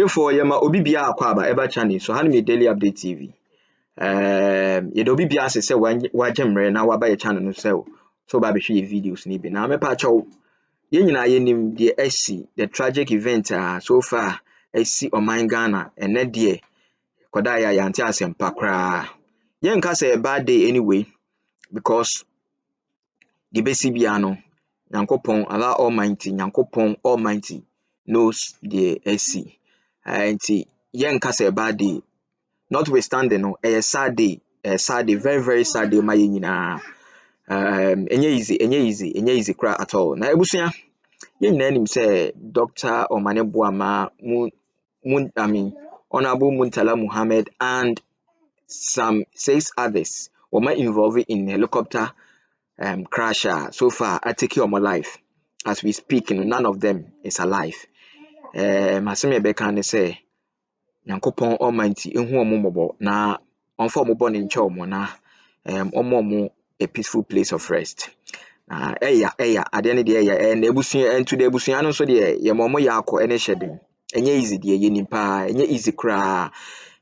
for yama obi bia akwa aba eba channel so hanu me daily update TV. Ye do obi bia se wajemre na waba ye channel no so ba be hwe videos ni bi. Na me pa chaw ye nyina ye nim de asi the tragic event so far asi oman Ghana ene de koda ya yante asempa kra. Ye nka say a bad day anyway because the besi bia no Nyankopon Allah Almighty Nyankopon Almighty knows the AC. Nti yen ka say bad day notwithstanding no a sad day, very very sad day ma yen nyina. Enye easy cry at all. Na ebusua yen nyina nim say Dr. Omane Boama Honorable Muntala Muhammad and some 6 others were involved in helicopter crash so far I take your life as we speak none of them is alive. Maseme be kan say Nyankopon Almighty ehu omomobo na onfa omobo ne nche omo na omomo a peaceful place of rest. At the end of the day na ebusun into the ebusun no so de ye momo ya akọ ene hyedem. Enye easy de ye nimpa, enye easy kra.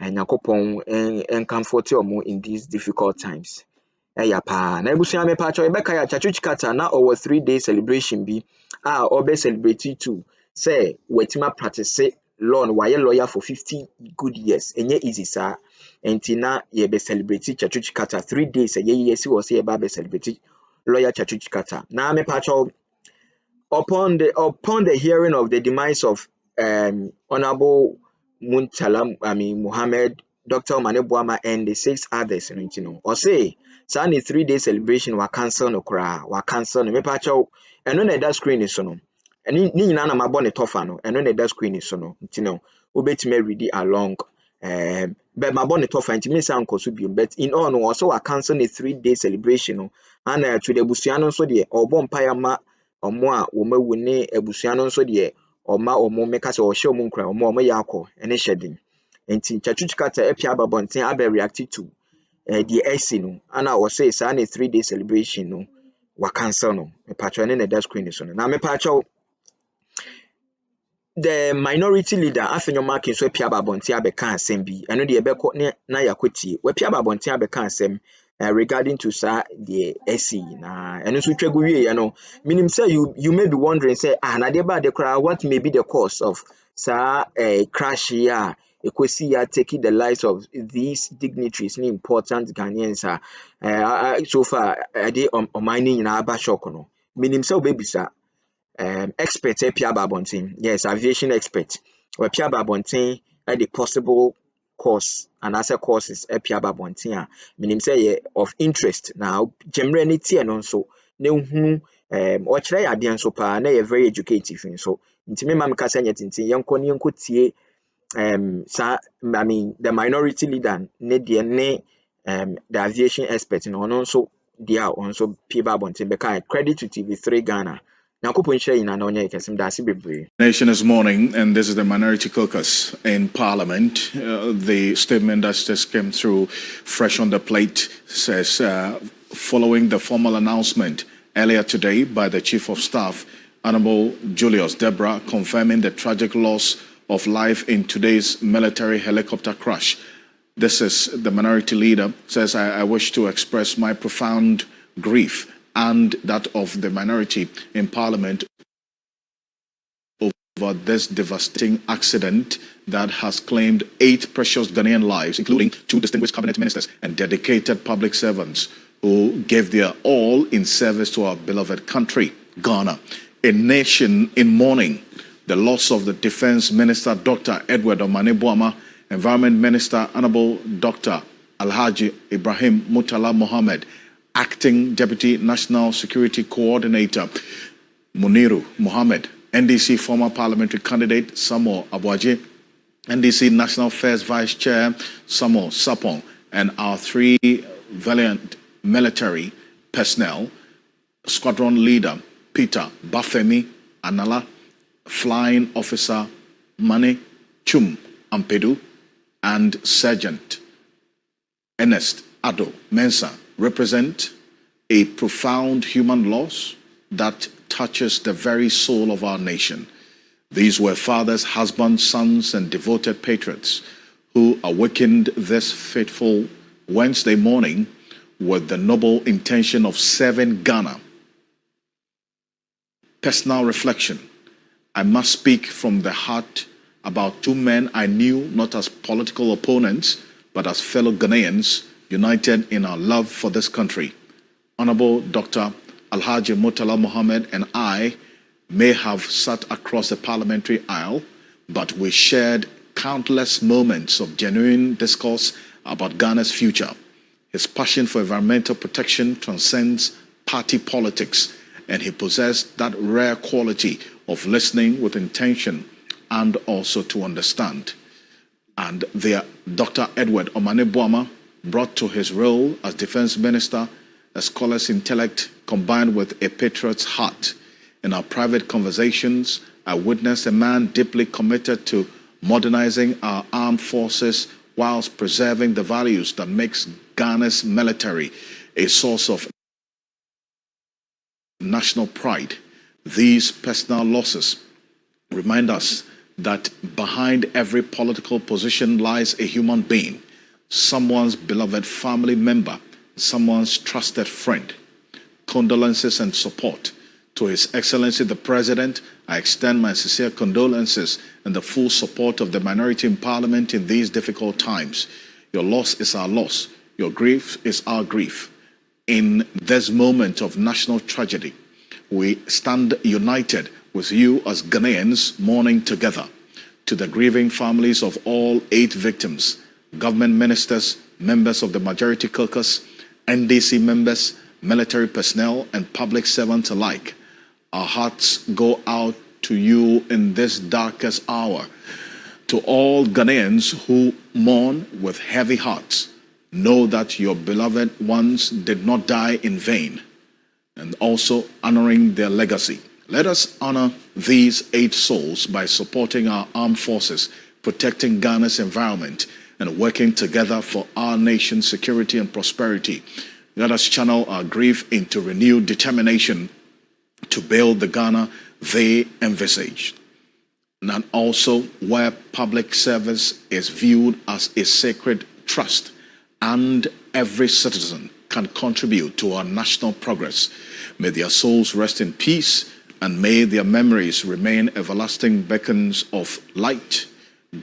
Nyankopon comfort omo in these difficult times. Pa na ebusun me pa cho ebeka ya Tsikata na over 3-day celebration bi obe celebrate too say wetima practice law no why lawyer for 50 good years enye easy sir enti na ye be celebrate Tsikata 3 days yes was here ba be celebrate lawyer Tsikata na me pa cho upon the hearing of the demise of Honorable Muhammad Dr. Omane Boama and the 6 others or say Sunday 3-day celebration wa cancel no kra wa cancel no me pa cho eno na that screen is so no ni nyina na mabɔ ne tofa no eno na that screen is so no ntino obetime ready along but mabɔ ne tofa ntimi say ankoso biom but in all no also wa cancel the 3-day celebration no and to the busua no so de ɔbɔ mpaya ma ɔmo a wo mawu ne abusua no so de ɔma ɔmo meka say ɔhye ɔmo nkra ɔmo yɛ akɔ ene hyedin enti Tsikata epia babonten abe react to the AC no ana was say say 3-day celebration no wa cancel no me patcho ne that screen so no na me patcho the minority leader Afenyo marking so epia babonten abeka asem bi eno de ebekọ ne na yakotie we pia babonten abeka asem regarding to sir the AC na eno so twegu wie no minim say you may be wondering say na de ba de cry what may be the cause of sir crash here Kesi taking the lives of these dignitaries ni important Ghanaians so far they on mining in aba shock no minim say obebisa expert Pia Babontin yes aviation expert or Pia Babontin the possible cause and as a causes Pia Babontin minim say of interest now gemrenity and also ne hu or try adian so pa na very educative so ntimi mam ka say nyetintin yenko ne yenko tie the minority leader ne the aviation expert and also they are also people bonten because credit to TV3 Ghana. Nation is morning, and this is the Minority Caucus in Parliament. The statement that just came through, fresh on the plate, says following the formal announcement earlier today by the Chief of Staff, Honorable Julius Deborah, confirming the tragic loss of life in today's military helicopter crash. This is the minority leader, says, I wish to express my profound grief and that of the minority in Parliament over this devastating accident that has claimed 8 precious Ghanaian lives, including 2 distinguished cabinet ministers and dedicated public servants who gave their all in service to our beloved country, Ghana. A nation in mourning. The loss of the Defense Minister, Dr. Edward Omane Boama, Environment Minister, Honorable Dr. Alhaji Ibrahim Mutala Mohammed, Acting Deputy National Security Coordinator, Muniru Mohammed, NDC former parliamentary candidate, Samuel Abuaje, NDC National Affairs Vice Chair, Samuel Sapong, and our 3 valiant military personnel, Squadron Leader, Peter Bafemi Anala, Flying Officer Mane Chum Ampedu, and Sergeant Ernest Ado Mensah represent a profound human loss that touches the very soul of our nation. These were fathers, husbands, sons, and devoted patriots who awakened this fateful Wednesday morning with the noble intention of serving Ghana. Personal reflection. I must speak from the heart about two men I knew not as political opponents, but as fellow Ghanaians united in our love for this country. Honorable Dr. Alhaji Murtala Mohammed and I may have sat across the parliamentary aisle, but we shared countless moments of genuine discourse about Ghana's future. His passion for environmental protection transcends party politics, and he possessed that rare quality of listening with intention and also to understand. And Dr. Edward Omane-Boamah brought to his role as defense minister a scholar's intellect combined with a patriot's heart. In our private conversations, I witnessed a man deeply committed to modernizing our armed forces whilst preserving the values that makes Ghana's military a source of national pride. These personal losses remind us that behind every political position lies a human being, someone's beloved family member, someone's trusted friend. Condolences and support to His Excellency the President. I extend my sincere condolences and the full support of the minority in Parliament in these difficult times. Your loss is our loss. Your grief is our grief. In this moment of national tragedy, we stand united with you as Ghanaians mourning together. To the grieving families of all 8 victims, government ministers, members of the majority caucus, NDC members, military personnel, and public servants alike, our hearts go out to you in this darkest hour. To all Ghanaians who mourn with heavy hearts, know that your beloved ones did not die in vain, and also honoring their legacy. Let us honor these 8 souls by supporting our armed forces, protecting Ghana's environment, and working together for our nation's security and prosperity. Let us channel our grief into renewed determination to build the Ghana they envisaged. And also where public service is viewed as a sacred trust, and every citizen can contribute to our national progress. May their souls rest in peace, and may their memories remain everlasting beacons of light,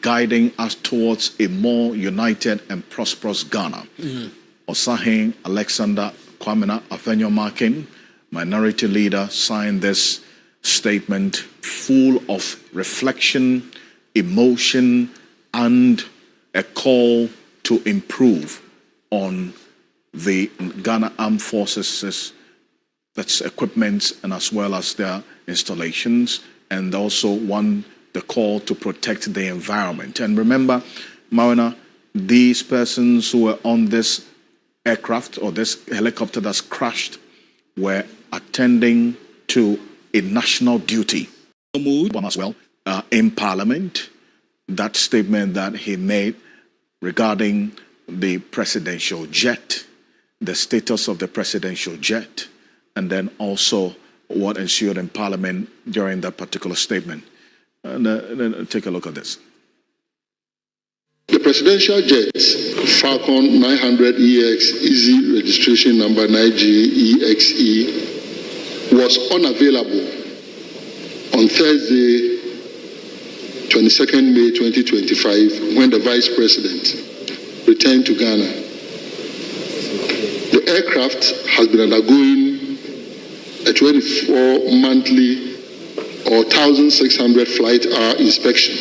guiding us towards a more united and prosperous Ghana. Osahin Alexander Kwamena Afenyo Markin, minority leader, signed this statement full of reflection, emotion, and a call to improve on the Ghana Armed Forces, that's equipment, and as well as their installations, and also the call to protect the environment. And remember, Marina, these persons who were on this aircraft or this helicopter that's crashed were attending to a national duty. As well, in Parliament, that statement that he made regarding the presidential jet, the status of the presidential jet, and then also what ensued in Parliament during that particular statement. And take a look at this. The presidential jet Falcon 900 EX Easy registration number 9GEXE was unavailable on Thursday, 22nd May 2025, when the Vice President returned to Ghana. The aircraft has been undergoing a 24-monthly or 1,600 flight hour inspection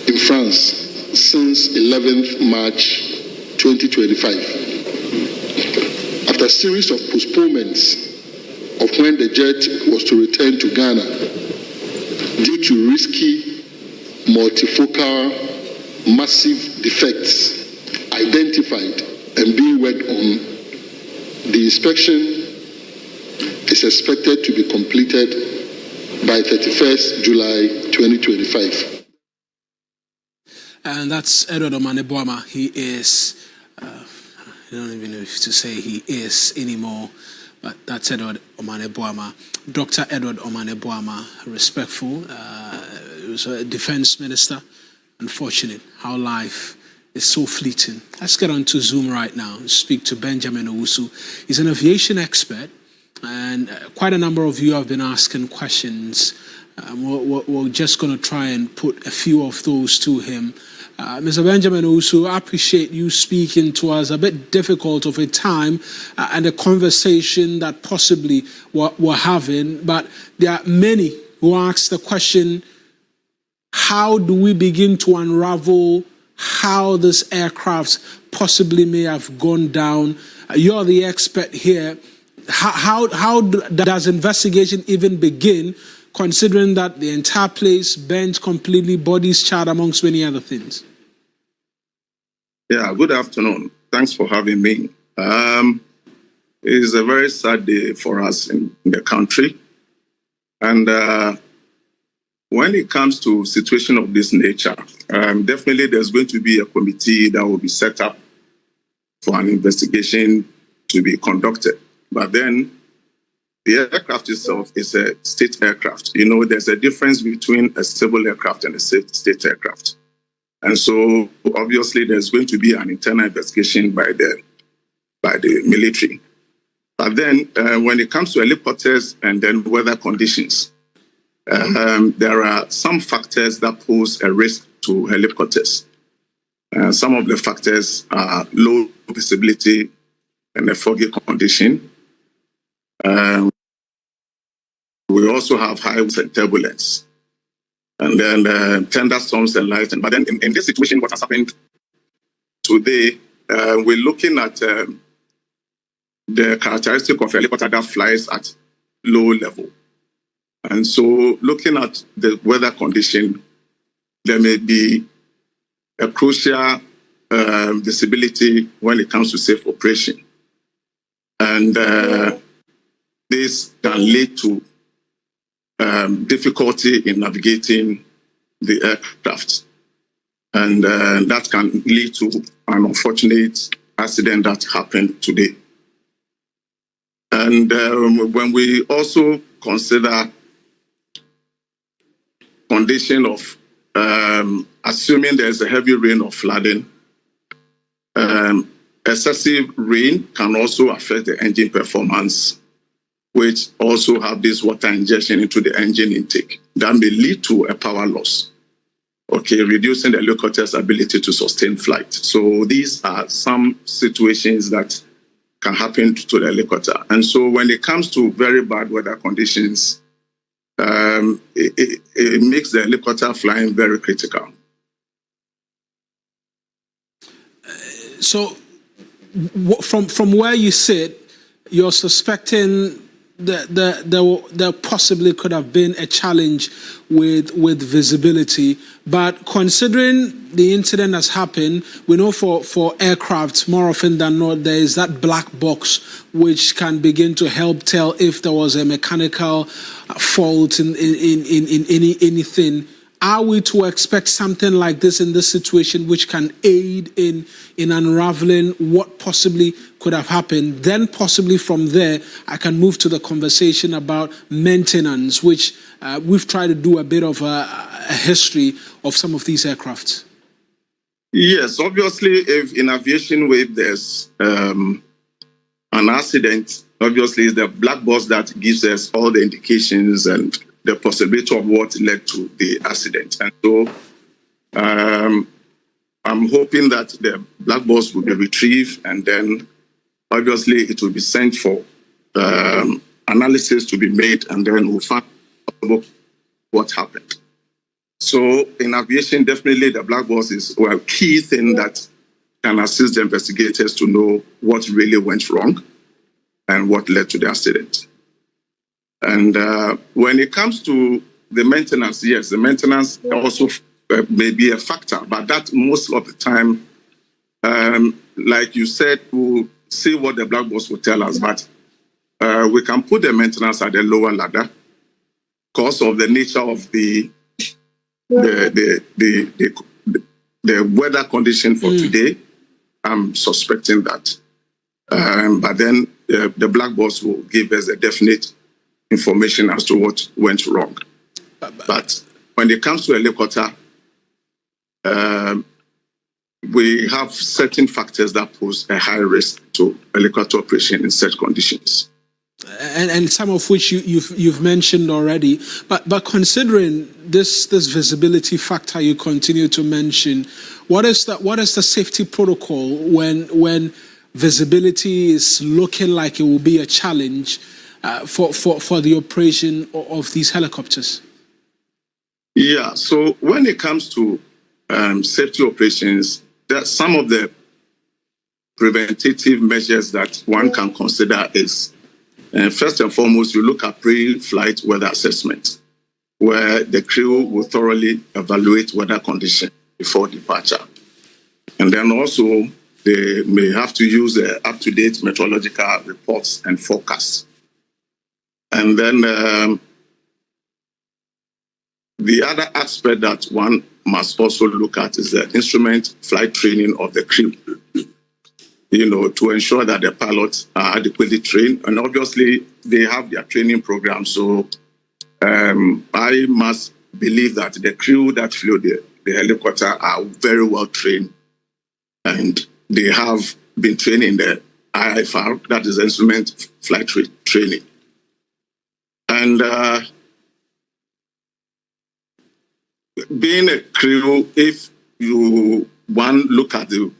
in France since 11th March 2025. After a series of postponements of when the jet was to return to Ghana due to risky, multifocal, massive defects identified and being worked on, the inspection is expected to be completed by 31st July 2025. And that's Edward Omane-Boamah. He is, I don't even know if to say he is anymore, but that's Edward Omaneboama. Dr. Edward Omaneboama, respectful. He was a defense minister. Unfortunate how life is so fleeting. Let's get on to Zoom right now and speak to Benjamin Owusu. He's an aviation expert, and quite a number of you have been asking questions. We're just going to try and put a few of those to him. Mr. Benjamin Owusu, I appreciate you speaking to us. A bit difficult of a time and a conversation that possibly we're having, but there are many who ask the question, how do we begin to unravel how this aircraft possibly may have gone down? You're the expert here. How does investigation even begin, considering that the entire place burned completely, bodies charred, amongst many other things? Yeah, good afternoon. Thanks for having me. It is a very sad day for us in the country. And when it comes to situation of this nature, definitely there's going to be a committee that will be set up for an investigation to be conducted. But then the aircraft itself is a state aircraft. You know, there's a difference between a civil aircraft and a state aircraft. And so obviously there's going to be an internal investigation by the military. But then when it comes to helicopters and then weather conditions, there are some factors that pose a risk to helicopters. Some of the factors are low visibility and a foggy condition. We also have high winds and turbulence. And then thunderstorms and lightning. But then in this situation, what has happened today, we're looking at the characteristic of a helicopter that flies at low level. And so looking at the weather condition, there may be a crucial visibility when it comes to safe operation. And this can lead to difficulty in navigating the aircraft. And that can lead to an unfortunate accident that happened today. And when we also consider condition of assuming there's a heavy rain or flooding, excessive rain can also affect the engine performance, which also have this water injection into the engine intake. That may lead to a power loss, reducing the helicopter's ability to sustain flight. So these are some situations that can happen to the helicopter. And so when it comes to very bad weather conditions, it makes the helicopter flying very critical. So from where you sit, you're suspecting that there possibly could have been a challenge with visibility. But considering the incident has happened, we know for aircraft, more often than not, there is that black box which can begin to help tell if there was a mechanical fault in anything. Are we to expect something like this in this situation which can aid in unraveling what possibly could have happened? Then possibly from there, I can move to the conversation about maintenance, which we've tried to do a bit of a history of some of these aircrafts. Yes, obviously, if in aviation wave there's an accident, obviously it's the black box that gives us all the indications and the possibility of what led to the accident. And so I'm hoping that the black box will be retrieved, and then obviously it will be sent for analysis to be made, and then we'll find out what happened. So in aviation, definitely the black box is a key thing that can assist the investigators to know what really went wrong and what led to the accident. And when it comes to the maintenance, yes, the maintenance also may be a factor, but that most of the time, like you said, we'll see what the black box will tell us, but we can put the maintenance at the lower ladder because of the nature of the weather condition for today. I'm suspecting that. But then the black box will give us a definite information as to what went wrong. But when it comes to helicopter, we have certain factors that pose a high risk to helicopter operation in such conditions. And some of which you've mentioned already, but considering this visibility factor you continue to mention, what is the safety protocol when visibility is looking like it will be a challenge for the operation of these helicopters? Yeah, so when it comes to safety operations, there some of the preventative measures that one can consider is, first and foremost, you look at pre-flight weather assessment, where the crew will thoroughly evaluate weather conditions before departure. And then also, they may have to use up-to-date meteorological reports and forecasts. And then the other aspect that one must also look at is the instrument flight training of the crew, to ensure that the pilots are adequately trained. And obviously, they have their training program. So I must believe that the crew that flew the helicopter are very well trained, and they have been trained in the IFR, that is instrument flight training. And being a crew, if you look at the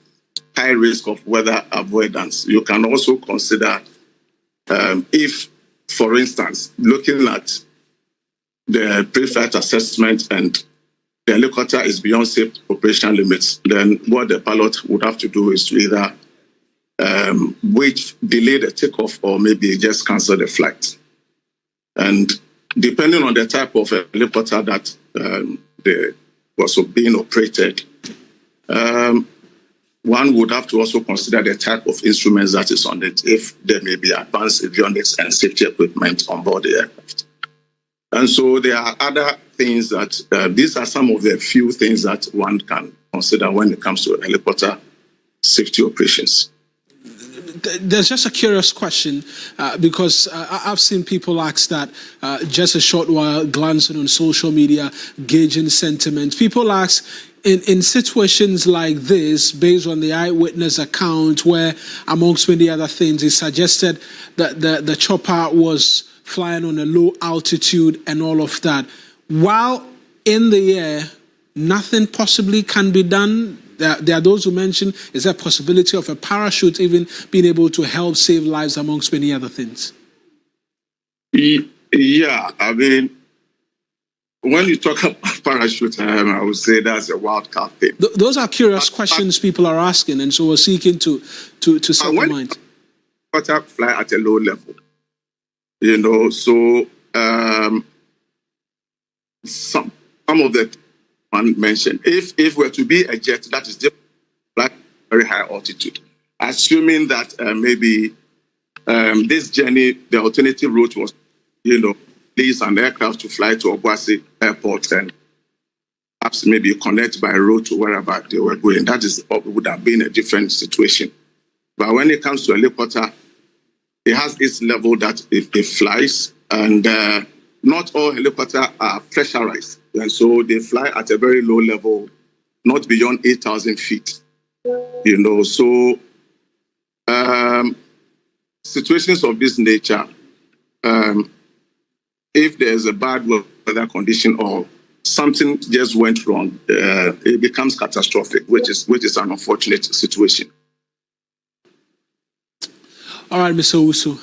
high risk of weather avoidance, you can also consider if, for instance, looking at the pre-flight assessment and the helicopter is beyond safe operation limits, then what the pilot would have to do is to either delay the takeoff or maybe just cancel the flight. And depending on the type of helicopter that was being operated, one would have to also consider the type of instruments that is on it, if there may be advanced avionics and safety equipment on board the aircraft. And so there are other things that, these are some of the few things that one can consider when it comes to helicopter safety operations. There's just a curious question, because I've seen people ask that just a short while glancing on social media, gauging sentiment. People ask, in situations like this, based on the eyewitness account, where amongst many other things, it suggested that the chopper was flying on a low altitude and all of that, while in the air, nothing possibly can be done. There are those who mention, is there a possibility of a parachute even being able to help save lives amongst many other things? Yeah, I mean, when you talk about parachute, I would say that's a wild card thing. Those are curious questions people are asking, and so we're seeking to set the mind. When fly at a low level, so some of the one mentioned, if we're to be a jet that is just like very high altitude, assuming that maybe this journey, the alternative route was, lease an aircraft to fly to Obuasi Airport and perhaps maybe connect by road to wherever they were going. That would have been a different situation. But when it comes to a helicopter, it has its level that it flies, and not all helicopters are pressurized. And so they fly at a very low level, not beyond 8,000 feet. So situations of this nature, if there's a bad weather condition or something just went wrong, it becomes catastrophic, which is an unfortunate situation. All right, Mr. Owusu,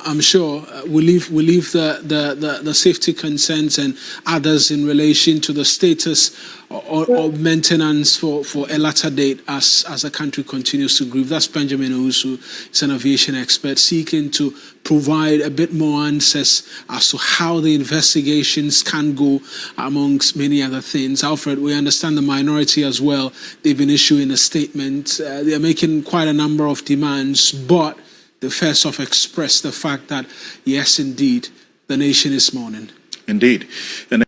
I'm sure we'll leave the safety concerns and others in relation to the status or maintenance for a latter date as the country continues to grieve. That's Benjamin Owusu. He's an aviation expert seeking to provide a bit more answers as to how the investigations can go, amongst many other things. Alfred, we understand the minority as well. They've been issuing a statement. They're making quite a number of demands, but they first off express the fact that, yes, indeed, the nation is mourning. Indeed. And